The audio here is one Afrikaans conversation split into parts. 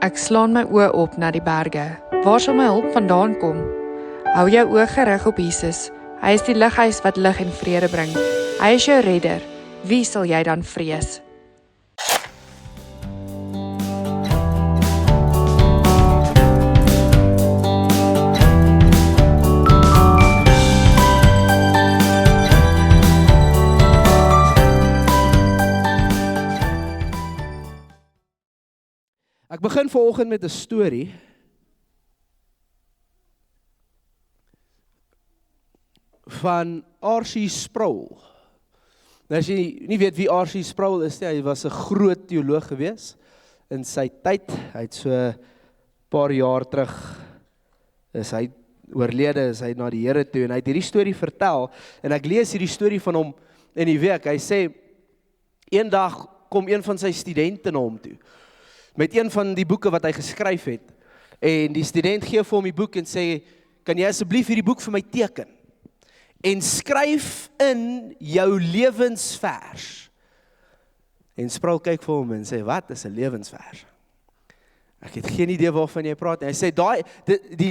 Ek slaan my oë op na die berge. Waar sal my hulp vandaan kom? Hou jou oë gerig op Jesus. Hy is die lighuis wat lig en vrede bring. Hy is jou redder. Wie sal jy dan vrees? Ek begin vanoggend met 'n storie. Van R.C. Sproul. Nou as jy nie weet wie R.C. Sproul is nie, hy was 'n groot teoloog gewees in sy tyd. Hy het so 'n paar jaar terug is hy oorlede, is hy na die Here toe en hy het hierdie storie vertel en ek lees hierdie storie van hom in die week. Hy sê eendag kom een van sy studente na hom toe met een van die boeke wat hy geskryf het. En die student gee vir hom die boek en sê, kan jy asseblief hierdie boek vir my teken? En skryf in jou lewensvers. En Sproul kyk vir hom en sê, wat is 'n lewensvers? Ek het geen idee waarvan jy praat. En hy sê,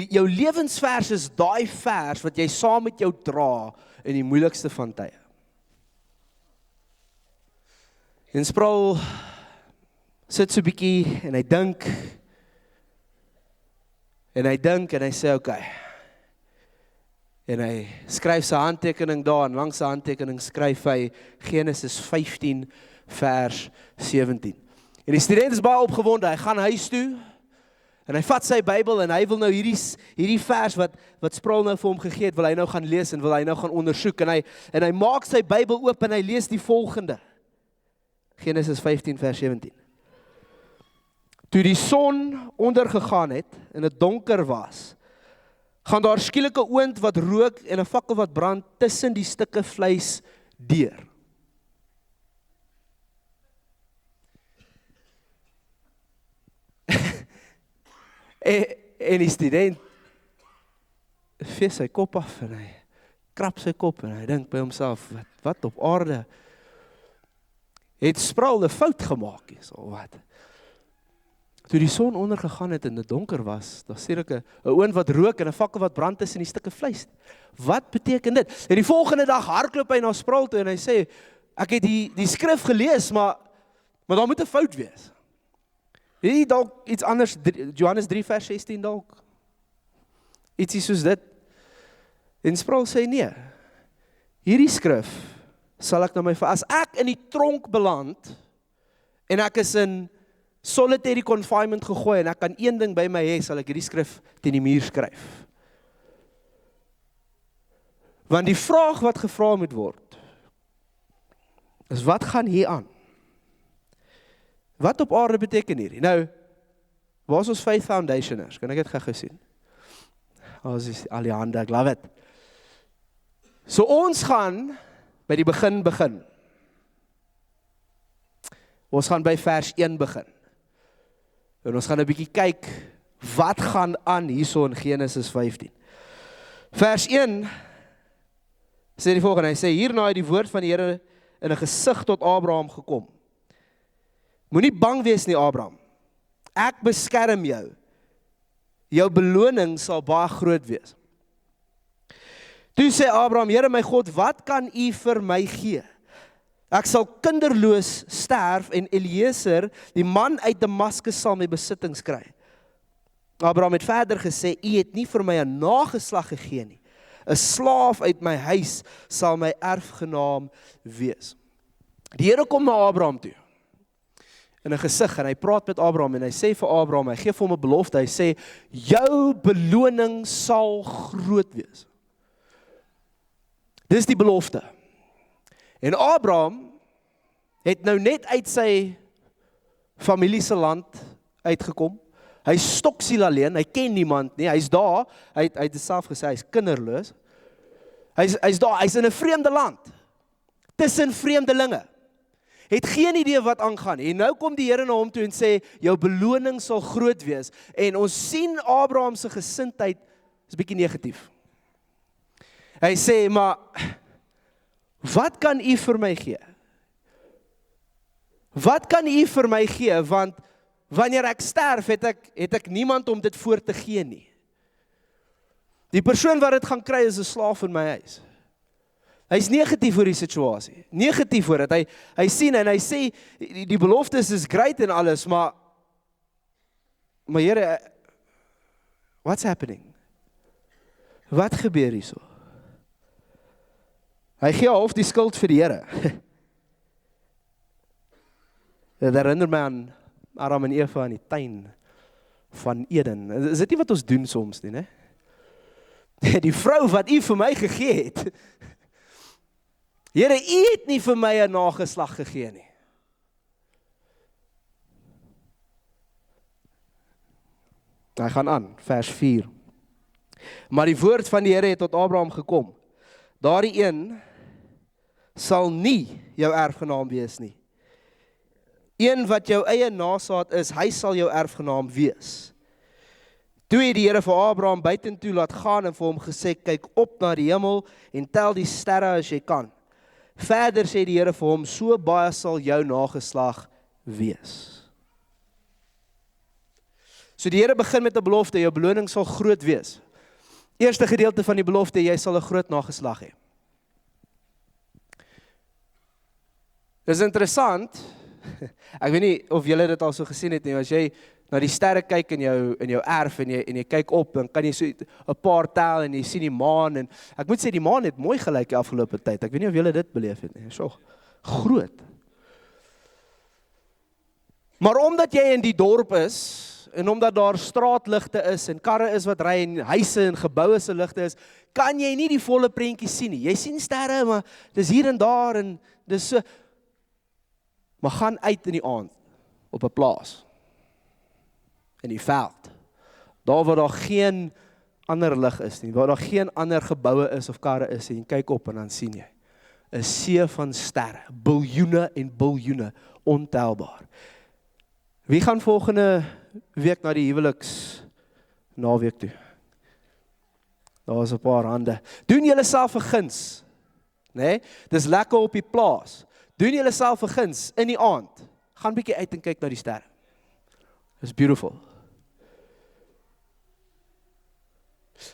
jou lewensvers is daai vers wat jy saam met jou dra in die moeilikste van tye. En Sproul sit so 'n bietjie en hy dink en hy sê okay. En hy skryf sy handtekening daar en langs sy handtekening skryf hy Genesis 15 vers 17. En die student is baie opgewonde, hy gaan huis toe en hy vat sy Bybel en hy wil nou hierdie vers wat Sproul nou vir hom gegee het, wil hy nou gaan lees en wil hy nou gaan ondersoek en hy maak sy Bybel oop en hy lees die volgende. Genesis 15 vers 17. Toe die son ondergegaan het en dit donker was, gaan daar skielik 'n oond wat rook en 'n fakkel wat brand tussen die stukke vleis deur. en die student vis sy kop af en hy krap sy kop en hy dink by homself, wat op aarde het Sproul 'n fout gemaak is, of wat? Toe die son ondergegaan het en dit donker was, daar sê ek 'n oond wat rook en 'n fakkel wat brand is in die stukke vleis. Wat beteken dit? En die volgende dag hardloop hy na Sproul toe en hy sê, ek het die skrif gelees, maar daar moet 'n fout wees. Weet jy dalk iets anders, Johannes 3 vers 16 dalk? Ietsie soos dit. En Sproul sê nee, hierdie skrif sal ek na my, as ek in die tronk beland, en ek is in solitary confinement gegooi, en ek kan een ding by my hê, sal ek hierdie skrif teen die muur skryf. Want die vraag wat gevra moet word, is wat gaan hier aan? Wat op aarde beteken hierdie? Nou, waar is ons Faith Foundationers? Kan ek dit gou sien? Ons is al die hande, ek love it. So ons gaan by die begin. Ons gaan by vers 1 begin. En ons gaan 'n bietjie kyk, wat gaan aan hierso in Genesis 15. Vers 1 sê die volgende, hy sê, hierna het die woord van die Here in 'n gesig tot Abraham gekom. Moenie bang wees nie, Abraham. Ek beskerm jou. Jou beloning sal baie groot wees. Toe sê Abraham, Here my God, wat kan u vir my gee? Ek sal kinderloos sterf en Eliezer, die man uit Damaskus, sal my besittings kry. Abraham het verder gesê, u het nie vir my 'n nageslag gegee nie. 'n slaaf uit my huis sal my erfgenaam wees. Die Here kom na Abraham toe in 'n gesig en hy praat met Abraham en hy sê vir Abraham, hy gee vir hom 'n belofte, hy sê, jou beloning sal groot wees. Dis die belofte. En Abraham het nou net uit sy familie se land uitgekom. Hy stoksiel alleen, hy ken niemand nie, hy's daar, hy het self gesê, hy's kinderloos. Hy's daar, hy's in 'n vreemde land, tussen vreemdelinge. Het geen idee wat aangaan. En nou kom die Here na hom toe en sê, jou beloning sal groot wees. En ons sien Abraham se gesindheid is bietjie negatief. Hy sê, maar wat kan u vir my gee? Wat kan u vir my gee? Want wanneer ek sterf, het ek niemand om dit voor te gee nie. Die persoon wat dit gaan kry is 'n slaaf in my huis. Hy's negatief oor die situasie, negatief oor dit. Hy sien en hy sê, die beloftes is great en alles, maar Here, what's happening? Wat gebeur hierso? Hy gee half die skuld vir die Here. Dit herinner my aan Adam en Eva in die tuin van Eden. Is dit nie wat ons doen soms nie, né? Die vrou wat U vir my gegee het. Here, U het nie vir my 'n nageslag gegee nie. Hy gaan aan, vers 4. Maar die woord van die Here het tot Abraham gekom. Daardie een sal nie jou erfgenaam wees nie. Een wat jou eie nasaad is, hy sal jou erfgenaam wees. Toe het die Here vir Abraham buitentoe laat gaan en vir hom gesê, kyk op na die hemel en tel die sterre as jy kan. Verder sê die Here vir hom, so baie sal jou nageslag wees. So die Here begin met 'n belofte, jou beloning sal groot wees. Eerste gedeelte van die belofte, jy sal 'n groot nageslag hê. Dis interessant, ek weet nie of julle dit al so gesien het nie, as jy na die sterre kyk in jou erf en jy kyk op, dan kan jy so 'n paar tel en jy sien die maan en ek moet sê die maan het mooi gelyk die afgelope tyd. Ek weet nie of julle dit beleef het nie. So groot. Maar omdat jy in die dorp is en omdat daar straatligte is en karre is wat ry en huise en geboue se ligte is, kan jy nie die volle prentjie sien nie. Jy sien sterre, maar dis hier en daar en dis so. Maar gaan uit in die aand op 'n plaas. In die veld. Daar waar daar geen ander lig is nie, waar daar geen ander geboue is of karre is nie, en kyk op en dan sien jy 'n see van sterre, biljoene en biljoene, ontelbaar. Wie gaan volgende week na die huweliks naweek toe? Daar is 'n paar hande. Doen julle self 'n guns, né? Dis lekker op die plaas. Doen julle self 'n guns in die aand. Gaan bietjie uit en kyk na die sterre. It's beautiful.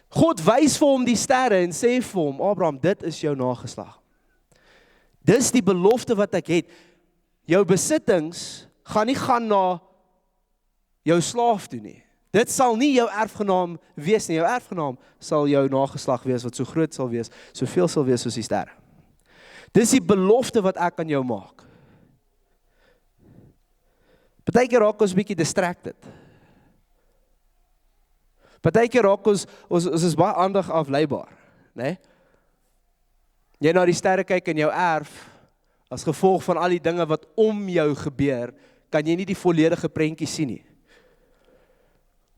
God wys vir hom die sterre en sê vir hom, Abraham, dit is jou nageslag. Dis die belofte wat ek het. Jou besittings gaan nie gaan na jou slaaf toe nie. Dit sal nie jou erfgenaam wees nie. Jou erfgenaam sal jou nageslag wees wat so groot sal wees, soveel sal wees soos die sterre. Dis die belofte wat ek aan jou maak. Partykeer raak ons bietjie distracted. Partykeer raak ons is baie aandag afleibaar, né? Jy na die sterre kyk in jou erf, as gevolg van al die dinge wat om jou gebeur, kan jy nie die volledige prentjie sien nie.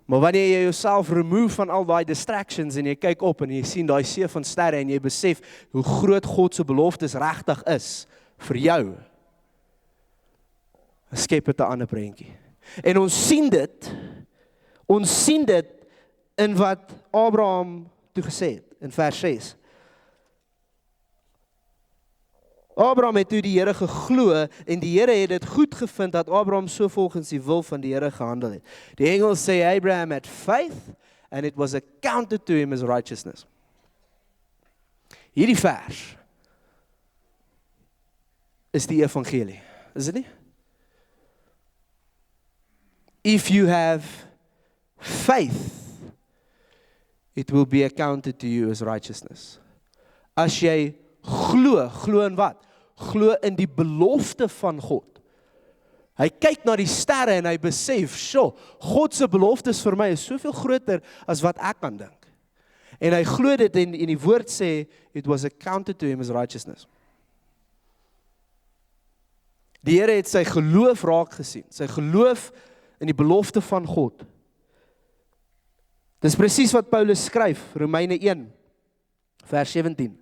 Maar wanneer jy jouself remove van al daai distractions en jy kyk op en jy sien daai see van sterre en jy besef hoe groot God se beloftes regtig is vir jou, skep dit 'n ander prentjie. En ons sien dit in wat Abraham toe gesê het in vers 6. Abraham het toe die Here geglo en die Here het dit goed gevind dat Abraham so volgens die wil van die Here gehandel het. Die Engels sê Abraham had faith and it was accounted to him as righteousness. Hierdie vers is die evangelie, is dit nie? If you have faith, it will be accounted to you as righteousness. As jy glo in wat? Glo in die belofte van God. Hy kyk na die sterre en hy besef, God se beloftes vir my is soveel groter as wat ek kan dink. En hy glo dit en die woord sê, it was accounted to him as righteousness. Die Here het sy geloof raak gesien, sy geloof in die belofte van God. Dis presies wat Paulus skryf, Romeine 1, vers 17.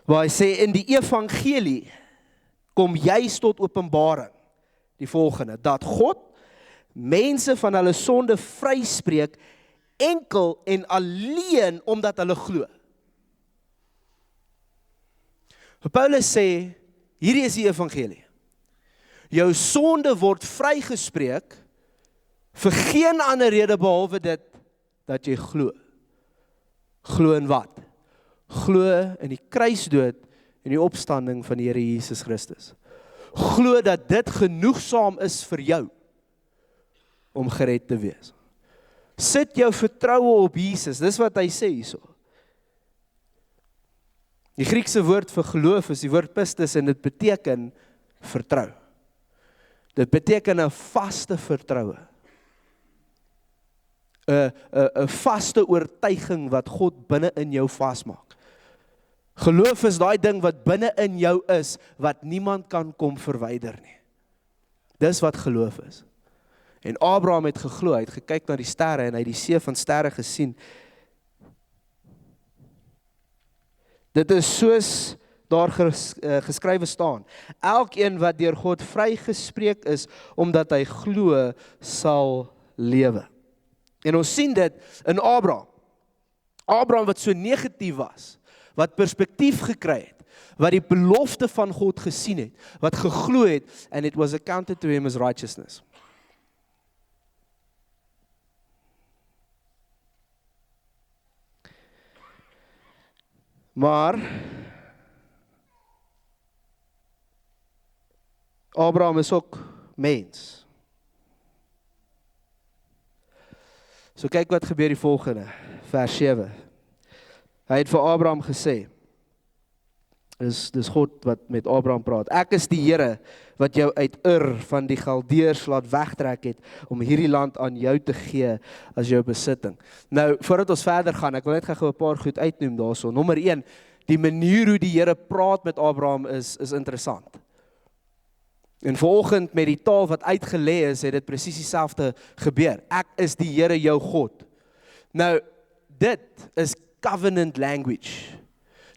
Waar hy sê, in die evangelie kom juis tot openbaring, die volgende, dat God mense van hulle sonde vryspreek, enkel en alleen omdat hulle glo. Paulus sê, hierdie is die evangelie. jou sonde word vrygespreek vir geen ander rede behalwe dit dat jy glo. Glo in wat? Glo in die kruisdood en die opstanding van die Here Jesus Christus. Glo dat dit genoegsaam is vir jou om gered te wees. Sit jou vertroue op Jesus, dis wat hy sê hierso. Die Griekse woord vir geloof is die woord pistis en dit beteken vertrou. Dit beteken 'n vaste vertroue. 'n vaste oortuiging wat God binne in jou vasmaak. Geloof is daai ding wat binne in jou is, wat niemand kan kom verwyder nie. Dis wat geloof is. En Abraham het geglo, hy het gekyk na die sterre en hy het die see van sterre gesien. Dit is soos daar geskrywe staan. Elkeen wat deur God vrygespreek is, omdat hy glo, sal lewe. En ons sien dit in Abraham. Abraham wat so negatief was, wat perspektief gekry het, wat die belofte van God gesien het, wat geglo het, and it was accounted to him as righteousness. Maar Abraham is ook mens. So kyk wat gebeur die volgende, vers 7. Hy het vir Abraham gesê, dis God wat met Abraham praat, ek is die Here wat jou uit Ur van die Galdeërs laat wegtrek het, om hierdie land aan jou te gee as jou besitting. Nou, voordat ons verder gaan, ek wil net gou 'n paar goed uitnoem daarso. Nommer 1, die manier hoe die Here praat met Abraham is interessant. En vanoggend met die taal wat uitgelê is, het dit presies dieselfde gebeur. Ek is die Here jou God. Nou, dit is covenant language.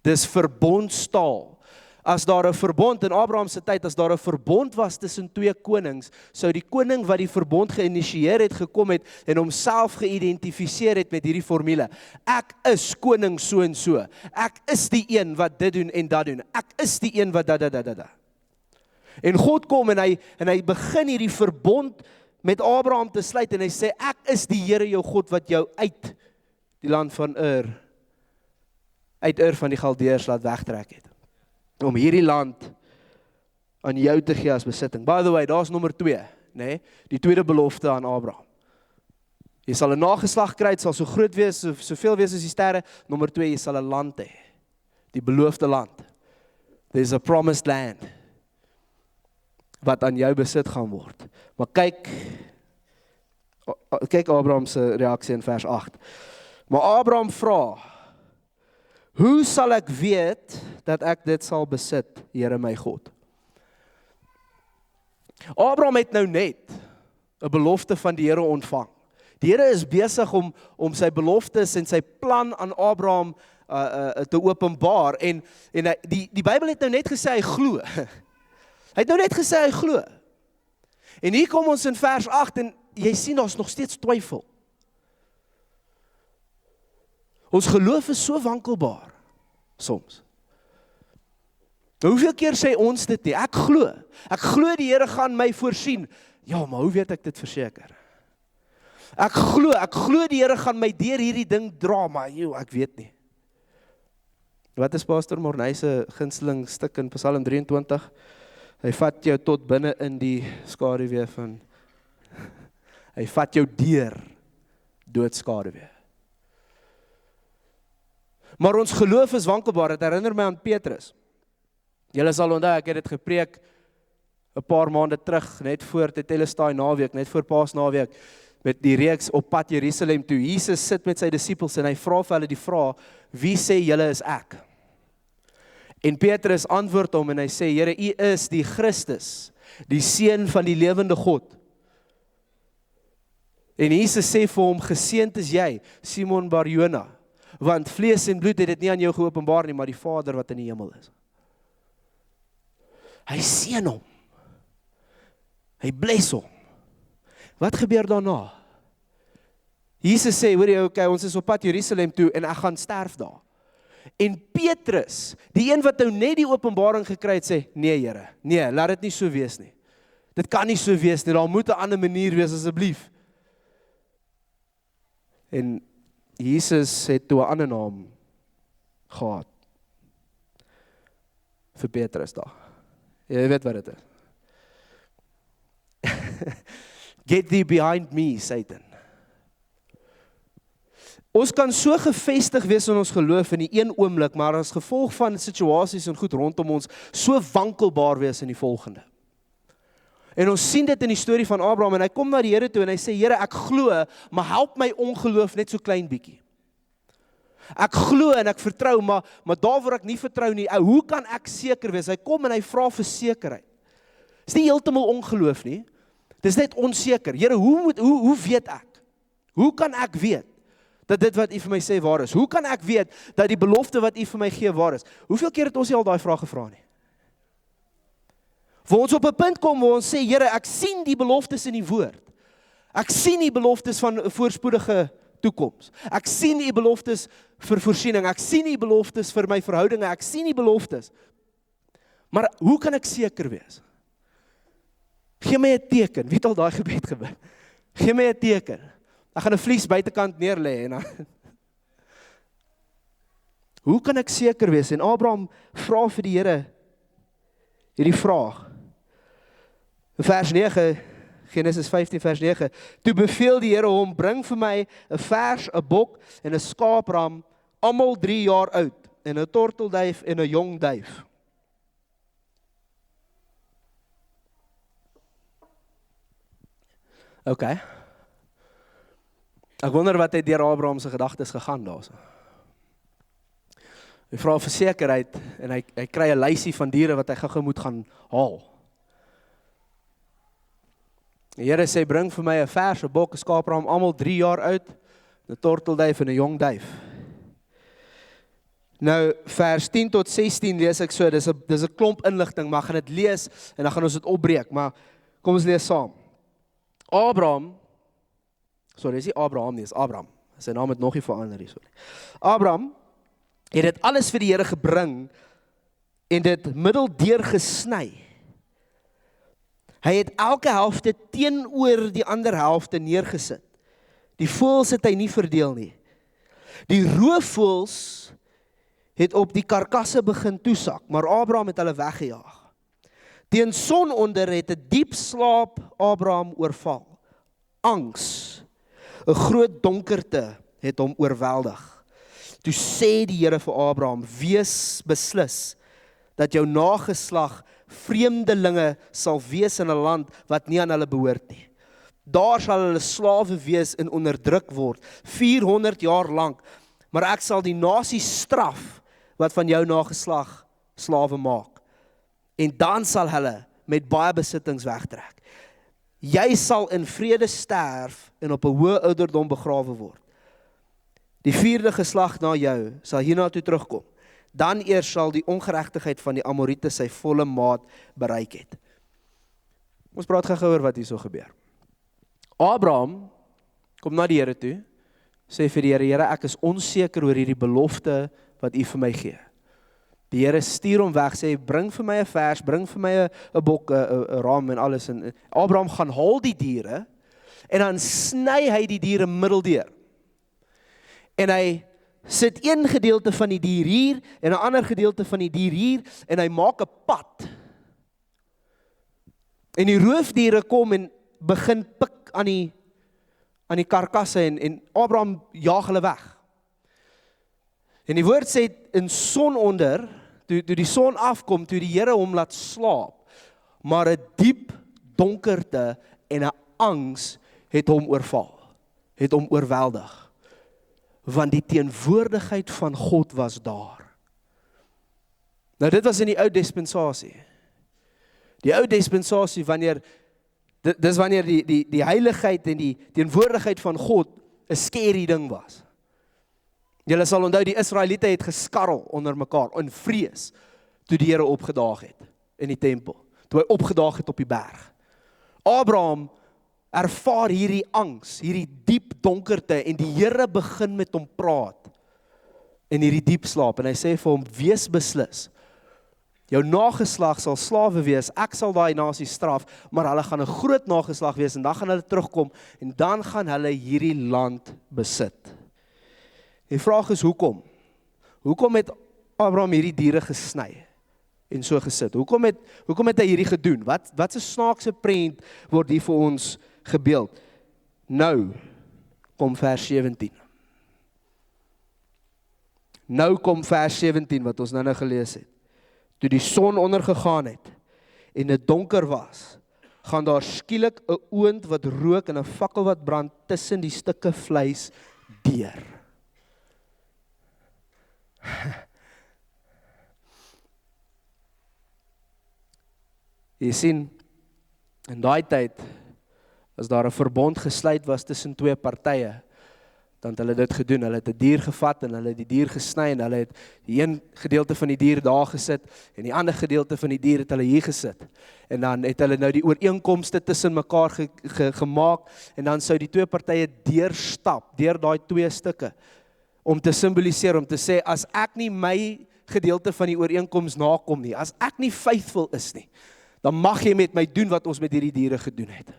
Dis verbondstaal. As daar 'n verbond in Abraham se tyd, as daar 'n verbond was tussen twee konings, sou die koning wat die verbond geïnisieer het gekom het en homself geïdentifiseer het met hierdie formule. Ek is koning so en so. Ek is die een wat dit doen en dat doen. Ek is die een wat dat. En God kom en hy begin hierdie verbond met Abraham te sluit en hy sê, ek is die Here jou God wat jou uit die land van Ur van die Galdeërs laat wegtrek het. Om hierdie land aan jou te gee as besitting. By the way, daar's nommer 2, nê? Die tweede belofte aan Abraham. Jy sal 'n nageslag kry, dit sal so groot wees, soveel wees as die sterre. Nommer 2, jy sal 'n land hê. Die beloofde land. There's a promised land wat aan jou besit gaan word. Maar kyk Abraham se reaksie in vers 8. Maar Abraham vra, hoe sal ek weet dat ek dit sal besit, Here my God? Abraham het nou net 'n belofte van die Here ontvang. Die Here is besig om sy beloftes en sy plan aan Abraham te openbaar en die Bybel het nou net gesê hy glo. Hy het nou net gesê hy glo. En hier kom ons in vers 8 en jy sien daar's nog steeds twyfel. Ons geloof is so wankelbaar soms. Hoeveel keer sê ons dit nie? Ek glo die Here gaan my voorsien. Ja, maar hoe weet ek dit verseker? Ek glo die Here gaan my deur hierdie ding dra, maar ek weet nie. Wat is Pastor Morney se gunsteling stuk in Psalm 23? Hy vat jou tot binne in die skaduwee van, hy vat jou deur doodskaduwee. Maar ons geloof is wankelbaar, het herinner my aan Petrus. Julle sal onthou, ek het dit gepreek 'n paar maande terug, net voor Tetelestai naweek, net voor Paasnaweek, met die reeks op pad Jerusalem toe. Jesus sit met sy disippels en hy vra vir hulle die vraag, wie sê julle is ek? En Petrus antwoord hom en hy sê, Here, U is die Christus, die Seun van die lewende God. En Jesus sê vir hom, geseënd is jy, Simon Bar-Jona, want vlees en bloed het dit nie aan jou geopenbaar nie, maar die Vader wat in die hemel is. Hy seën hom. Hy bless hom. Wat gebeur daarna? Jesus sê, hoor jy, okay, ons is op pad Jerusalem toe en ek gaan sterf daar. En Petrus, die een wat nou net die openbaring gekry het, sê, nee Here, nee, laat dit nie so wees nie. Dit kan nie so wees nie, daar moet 'n ander manier wees asseblief. En Jesus het toe 'n ander naam gehad vir Petrus daar. Jy weet wat dit is. Get thee behind me, Satan. Ons kan so gefestig wees in ons geloof in die een oomblik, maar as gevolg van situasies en goed rondom ons, so wankelbaar wees in die volgende. En ons sien dit in die storie van Abraham, en hy kom na die Here toe en hy sê, Here, ek glo, maar help my ongeloof net so klein bietjie. Ek glo en ek vertrou, maar daar waar ek nie vertrou nie, hoe kan ek seker wees? Hy kom en hy vra vir sekerheid. Dis nie heeltemal ongeloof nie, dis net onseker. Here, hoe weet ek? Hoe kan ek weet dat dit wat U vir my sê waar is? Hoe kan ek weet dat die belofte wat U vir my gee waar is? Hoeveel keer het ons nie al daai vraag gevra nie? Waar ons op 'n punt kom waar ons sê, Here, ek sien die beloftes in die woord. Ek sien die beloftes van 'n voorspoedige toekoms. Ek sien U beloftes vir voorsiening. Ek sien U beloftes vir my verhoudinge. Ek sien U beloftes. Maar hoe kan ek seker wees? Gee my 'n teken. Wie het al daai gebed gebid? Gee my 'n teken. Ek gaan 'n vlies buitekant neerlê en dan hoe kan ek seker wees? En Abraham vra vir die Here hierdie vraag. In vers 9, Genesis 15 vers 9, toe beveel die Here hom, bring vir my 'n vers, 'n bok en 'n skaapram, almal 3 jaar oud, en 'n tortelduif en 'n jong duif. Okay. Ek wonder wat het deur Abraham se gedagtes gegaan daarso. Hy vra vir sekerheid en hy kry 'n lysie van diere wat hy gou-gou moet gaan haal. Die Here sê, bring vir my 'n vers, 'n bok, 'n skaapram, almal 3 jaar oud, 'n tortelduif en 'n jong duif. Nou, vers 10 tot 16 lees ek so, dis 'n klomp inligting, maar ek gaan dit lees en dan gaan ons dit opbreek, maar kom ons lees saam. Dis nie Abraham nie, dis Abraham. Sy naam het nog nie verander nie, sorry. Abraham het dit alles vir die Here gebring en dit middeldeur gesny. Hy het elke helfte teenoor die ander helfte neergesit. Die voëls het hy nie verdeel nie. Die roofvoëls het op die karkasse begin toesak, maar Abraham het hulle weggejaag. Teen sononder het 'n diep slaap Abraham oorval. Angs, 'n groot donkerte het hom oorweldig. Toe sê die Here vir Abraham, wees beslis dat jou nageslag vreemdelinge sal wees in 'n land wat nie aan hulle behoort nie. Daar sal hulle slawe wees en onderdruk word, 400 jaar lank, maar ek sal die nasie straf wat van jou nageslag slawe maak. En dan sal hulle met baie besittings wegtrek. Jy sal in vrede sterf en op 'n hoë ouderdom begrawe word. Die 4de geslag na jou sal hiernatoe terugkom. Dan eers sal die ongeregtigheid van die Amorite sy volle maat bereik het. Ons praat gou oor wat hier so gebeur. Abraham kom na die Here toe, sê vir die Here, Here, ek is onseker oor hierdie belofte wat U vir my gee. Die Here stuur hom weg, sê, bring vir my 'n vers, bring vir my 'n bok, 'n ram en alles. En Abraham gaan haal die diere, en dan sny hy die diere middeldeur. En hy sit een gedeelte van die dier hier, en 'n ander gedeelte van die dier hier, en hy maak 'n pad. En die roofdiere kom en begin pik aan die karkasse, en Abraham jaag hulle weg. En die woord sê, in sononder, toe die son afkom, toe die Here hom laat slaap, maar 'n diep donkerte en 'n angs het hom oorval, het hom oorweldig. Want die teenwoordigheid van God was daar. Nou dit was in die ou dispensasie. Die ou dispensasie, dis wanneer die heiligheid en die teenwoordigheid van God 'n scary ding was. Julle sal onthou, die Israeliete het geskarrel onder mekaar, in vrees, toe die Here opgedaag het in die tempel, toe hy opgedaag het op die berg. Abraham ervaar hierdie angs, hierdie diep donkerte, en die Here begin met hom praat, in hierdie diep slaap, en hy sê vir hom, wees beslis, Jou nageslag sal slawe wees, ek sal daai nasie straf, maar hulle gaan 'n groot nageslag wees, en dan gaan hulle terugkom, en dan gaan hulle hierdie land besit. Die vraag is, hoekom? Hoekom het Abraham hierdie diere gesny, en so gesit? Hoekom het hy hierdie gedoen? Wat 'n snaakse prent word hier vir ons gebeeld? Nou, kom vers 17. Nou kom vers 17, wat ons nou gelees het. Toe die son ondergegaan het, en dit donker was, gaan daar skielik 'n oond wat rook en 'n fakkel wat brand tussen die stukke vleis deur. Jy sien, in daai tyd, as daar 'n verbond gesluit was tussen twee partye, dan het hulle dit gedoen. Hulle het 'n dier gevat en hulle het die dier gesny en hulle het die een gedeelte van die dier daar gesit en die ander gedeelte van die dier het hulle hier gesit. En dan het hulle nou die ooreenkomste tussen mekaar gemaak en dan sou die twee partye deurstap, deur daai twee stukke, om te simboliseer, om te sê, as ek nie my gedeelte van die ooreenkoms nakom nie, as ek nie faithful is nie, dan mag jy met my doen wat ons met hierdie diere gedoen het.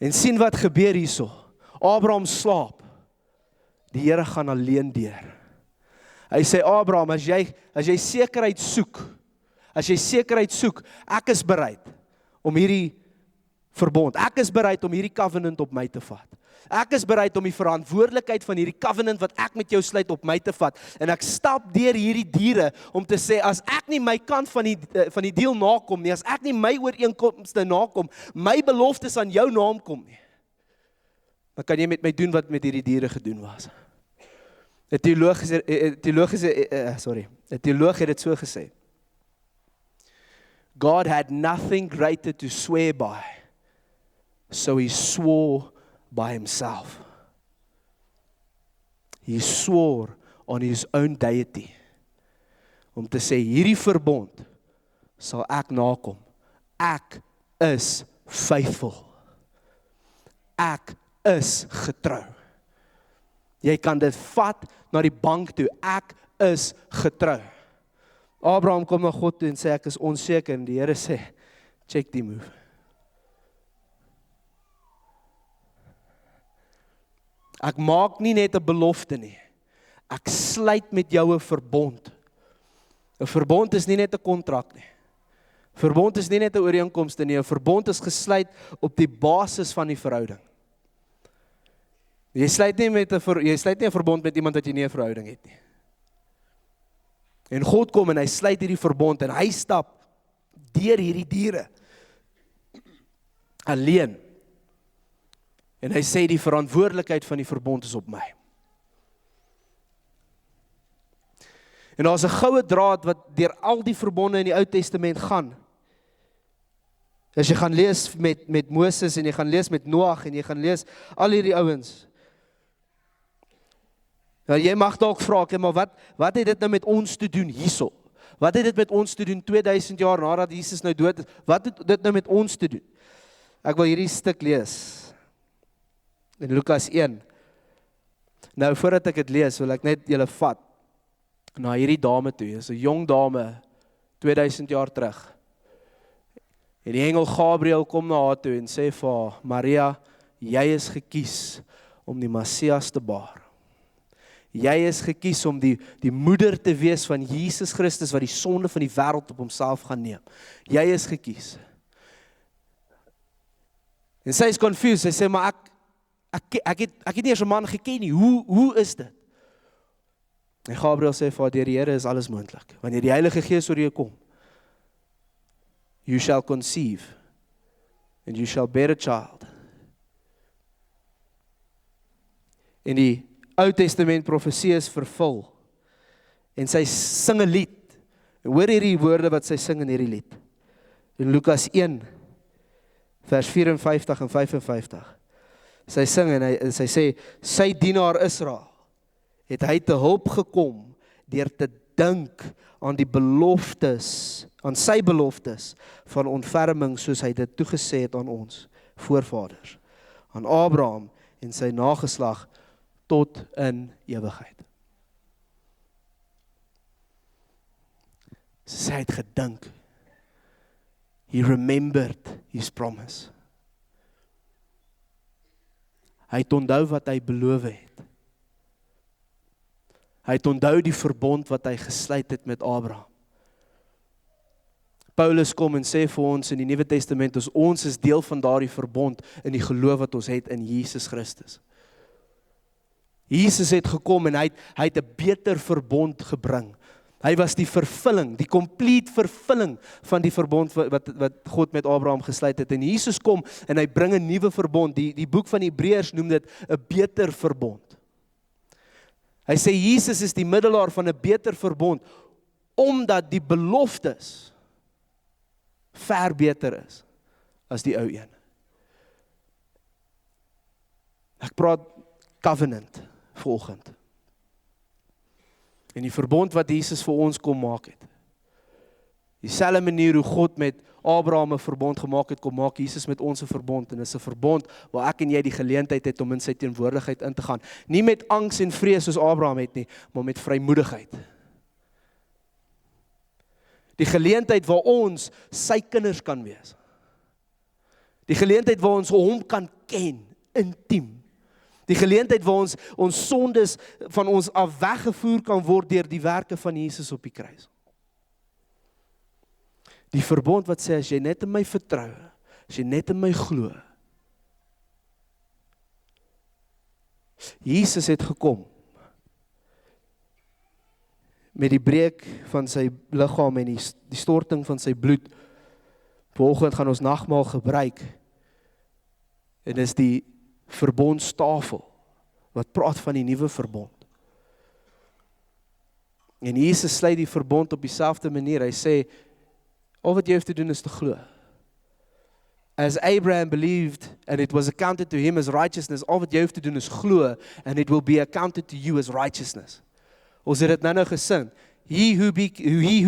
En sien wat gebeur hierso. Abraham slaap. Die Here gaan alleen deur. Hy sê, Abraham, as jy sekerheid soek, ek is bereid om hierdie verbond, ek is bereid om hierdie covenant op my te vat. Ek is bereid om die verantwoordelikheid van hierdie covenant wat ek met jou sluit op my te vat. En ek stap deur hierdie diere om te sê, as ek nie my kant van die deal nakom nie, as ek nie my ooreenkomste nakom, my beloftes aan jou naam kom nie, dan kan jy met my doen wat met hierdie diere gedoen was. 'n teoloog het dit so gesê. God had nothing greater to swear by, so he swore by himself. He swore on his own deity, om te sê, hierdie verbond sal ek nakom. Ek is faithful. Ek is getrou. Jy kan dit vat na die bank toe. Ek is getrou. Abraham kom na God toe en sê, ek is onseker, en die Here sê, check die move. Ek maak nie net 'n belofte nie. Ek sluit met jou 'n verbond. 'n Verbond is nie net 'n kontrak nie. Verbond is nie net 'n ooreenkomste nie. 'n Verbond is gesluit op die basis van die verhouding. Jy sluit nie 'n verbond met iemand wat jy nie 'n verhouding het nie. En God kom en hy sluit hierdie verbond en hy stap deur hierdie diere alleen. En hy sê die verantwoordelikheid van die verbond is op my. En daar's 'n goue draad wat deur al die verbonde in die Ou Testament gaan. As jy gaan lees met Moses en jy gaan lees met Noag en jy gaan lees al hierdie ouens. Nou, jy mag dalk vra, maar wat het dit nou met ons te doen hierso? Wat het dit met ons te doen 2000 jaar nadat Jesus nou dood is? Wat het dit nou met ons te doen? Ek wil hierdie stuk lees. In Lukas 1. Nou, voordat ek dit lees, wil ek net julle vat na hierdie dame toe. Dit is 'n jong dame, 2000 jaar terug. En die engel Gabriël kom na haar toe en sê vir haar, Maria, jy is gekies om die Messias te baar. Jy is gekies om die moeder te wees van Jesus Christus, wat die sonde van die wêreld op homself gaan neem. Jy is gekies. En sy is confused, sy sê, maar ek het nie eers 'n man geken nie, hoe is dit? En Gabriël sê vir haar, deur die Here is alles moontlik. Wanneer die Heilige Gees oor jou kom, you shall conceive, and you shall bear a child. En die Ou Testament profesie is vervul, en sy sing 'n lied, en hoor hierdie woorde wat sy sing in hierdie lied, in Lukas 1, vers 54 en 55, sy sing en sy sê, sy dienaar Israel, het hy te hulp gekom, deur te dink aan die beloftes, aan sy beloftes, van ontferming, soos hy dit toegesê het aan ons, voorvaders, aan Abraham, en sy nageslag, tot in ewigheid. Sy het gedink. He remembered his promise. Hy het onthou wat hy beloof het. Hy het onthou die verbond wat hy gesluit het met Abraham. Paulus kom en sê vir ons in die Nuwe Testament, ons is deel van daardie verbond in die geloof wat ons het in Jesus Christus. Jesus het gekom en hy het 'n beter verbond gebring. Hy was die vervulling, die complete vervulling van die verbond wat God met Abraham gesluit het. En Jesus kom en hy bring 'n nuwe verbond. Die boek van Hebreërs noem dit 'n beter verbond. Hy sê Jesus is die middelaar van 'n beter verbond, omdat die beloftes ver beter is as die ou een. Ek praat covenant vanoggend. En die verbond wat Jesus vir ons kom maak het. Dieselfde manier hoe God met Abraham 'n verbond gemaak het, kom maak Jesus met ons 'n verbond. En dit is 'n verbond waar ek en jy die geleentheid het om in sy teenwoordigheid in te gaan. Nie met angs en vrees soos Abraham het nie, maar met vrymoedigheid. Die geleentheid waar ons sy kinders kan wees. Die geleentheid waar ons hom kan ken, intiem. Die geleentheid waar ons sondes van ons af weggevoer kan word deur die werke van Jesus op die kruis. Die verbond wat sê, as jy net in my vertrou, as jy net in my glo. Jesus het gekom met die breek van sy liggaam en die storting van sy bloed. Vanoggend gaan ons nagmaal gebruik. En dis die verbondstafel wat praat van die nuwe verbond. En Jesus sluit die verbond op dieselfde manier. Hy sê, al wat jy hoef te doen is te glo. As Abraham believed and it was accounted to him as righteousness, al wat jy hoef te doen is glo and it will be accounted to you as righteousness. Ons het dit nou gesing. He who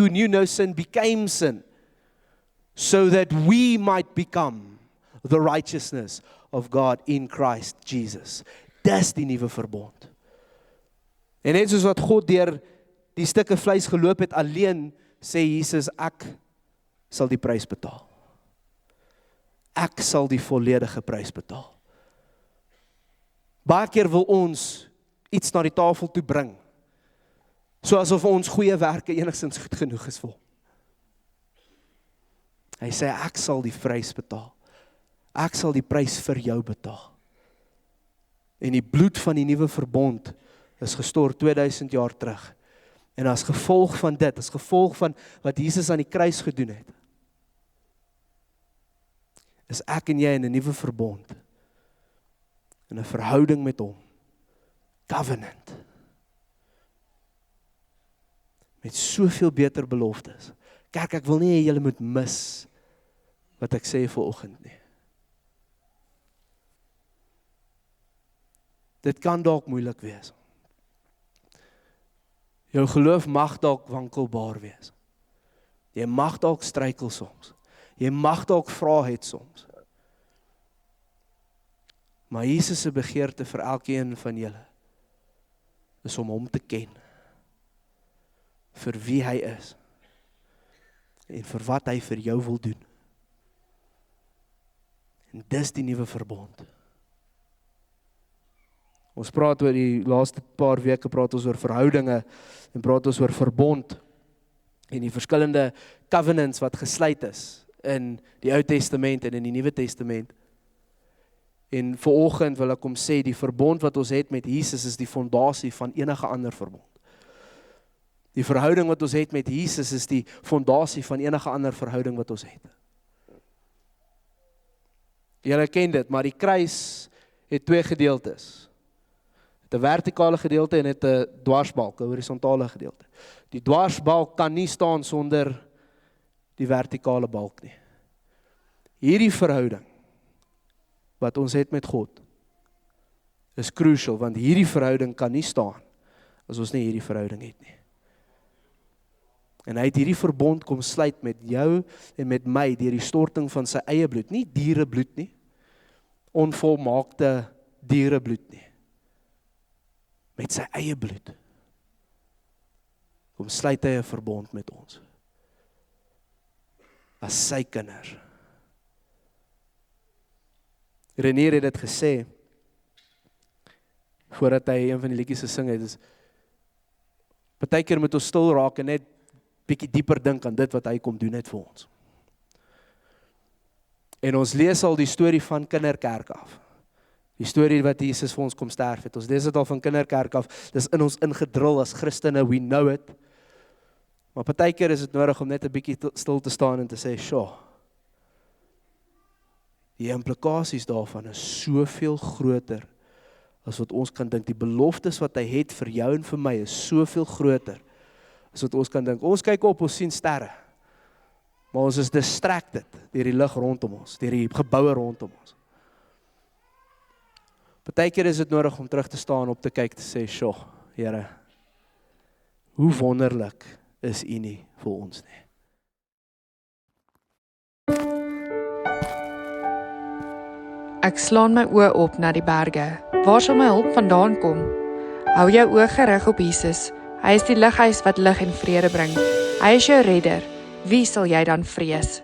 knew no sin became sin, so that we might become the righteousness of God in Christ Jesus. Dis die nuwe verbond. En net soos wat God deur die stukke vleis geloop het alleen, sê Jesus, ek sal die prys betaal. Ek sal die volledige prys betaal. Baie keer wil ons iets na die tafel toe bring, soos of ons goeie werke enigstens goed genoeg is vir hom. Hy sê, ek sal die prys betaal. Ek sal die prys vir jou betaal. En die bloed van die nuwe verbond is gestort 2000 jaar terug. En as gevolg van dit, as gevolg van wat Jesus aan die kruis gedoen het, is ek en jy in 'n nuwe verbond, in 'n verhouding met hom, covenant, met soveel beter beloftes. Kerk, ek wil nie hê julle moet mis wat ek sê vanoggend nie. Dit kan dalk moeilik wees. Jou geloof mag dalk wankelbaar wees. Jy mag dalk struikel soms. Jy mag dalk vrae het soms. Maar Jesus se begeerte vir elkeen van julle is om hom te ken. Vir wie hy is. En vir wat hy vir jou wil doen. En dis die nuwe verbond. Ons praat oor die laaste paar weke, praat ons oor verhoudinge en praat ons oor verbond en die verskillende covenants wat gesluit is in die Ou Testament en in die Nuwe Testament. En vanoggend wil ek kom sê, die verbond wat ons het met Jesus is die fondasie van enige ander verbond. Die verhouding wat ons het met Jesus is die fondasie van enige ander verhouding wat ons het. Julle ken dit, maar die kruis het twee gedeeltes. 'n vertikale gedeelte en 'n dwarsbalk, 'n horisontale gedeelte. Die dwarsbalk kan nie staan sonder die vertikale balk nie. Hierdie verhouding wat ons het met God is crucial, want hierdie verhouding kan nie staan as ons nie hierdie verhouding het nie. En hy het hierdie verbond kom sluit met jou en met my deur die storting van sy eie bloed, nie dierebloed nie, onvolmaakte dierebloed nie. Met sy eie bloed. Kom sluit hy 'n verbond met ons. as sy kinders. Renier het dit gesê, voordat hy een van die liedjies gesing het, is, partykeer moet ons stil raak en net bietjie dieper dink aan dit wat hy kom doen het vir ons. En ons lees al die storie van kinderkerk af. Die storie wat Jesus vir ons kom sterf het. Ons lees dit al van kinderkerk af. Dis in ons ingedrul as Christene, we know it. Maar partykeer is dit nodig om net 'n bietjie stil te staan en te sê, "Sjoe, die implikasies daarvan is soveel groter as wat ons kan dink. Die beloftes wat hy het vir jou en vir my is soveel groter as wat ons kan dink. Ons kyk op, ons sien sterre, maar ons is distracted deur die lig rondom ons, deur die geboue rondom ons. Partykeer is dit nodig om terug te staan, op te kyk, te sê, "Sjoe, Here, hoe wonderlik is U nie vir ons nie." Ek slaan my oë op na die berge. Waar sal my hulp vandaan kom? Hou jou oë gerig op Jesus. Hy is die lighuis wat lig en vrede bring. Hy is jou redder. Wie sal jy dan vrees?